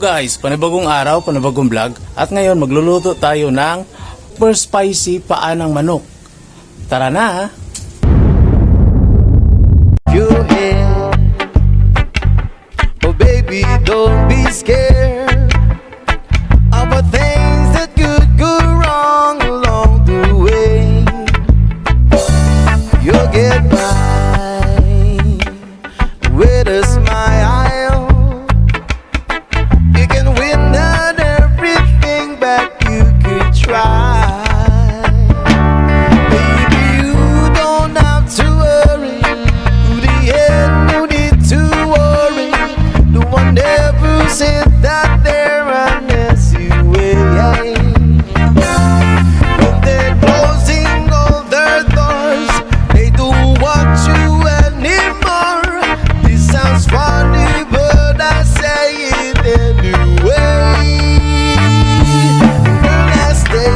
guys, panibagong araw, panibagong vlog. At ngayon magluluto tayo ng first spicy paa ng manok. Tara na! Your head. Oh baby, don't be scared of the things that could go wrong along the way. You'll get by with a smile. You can win at everything that you could try. Baby, you don't have to worry. To the end, no need to worry. No one ever said that they're unless you way. When they're closing all their doors, they don't want you anymore. This sounds funny, but I say it anyway. The last day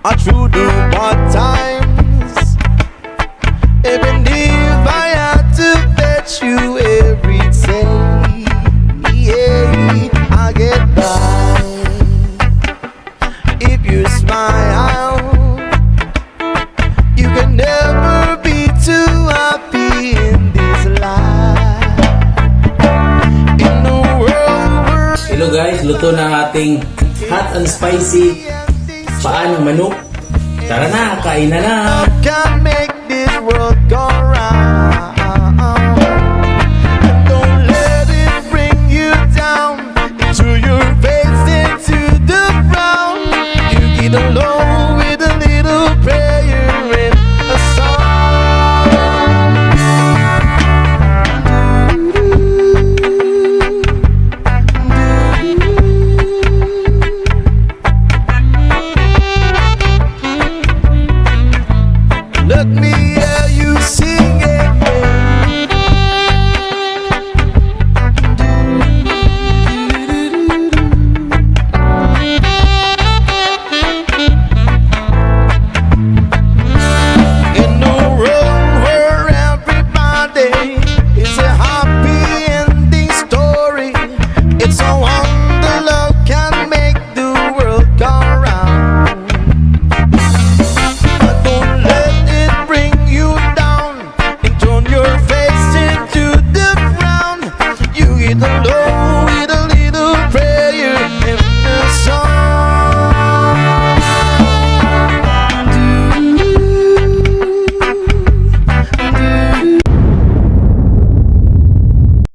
are through the hard times. Even if I had to fetch you every day, yeah, I get by. If you smile, you can never be too happy in this life. In a world where Hello guys, luto na ang ating hot and spicy paa ng manok. Tara na, kain na na! can make this world go round. Don't let it bring you down into your face, into the ground. You get along with a little prayer and a song. Let me hear you sing it. In a world where everybody is a happy ending story, it's a wonder love can make the world go round. But don't let it bring you down and turn your face into the ground. You get alone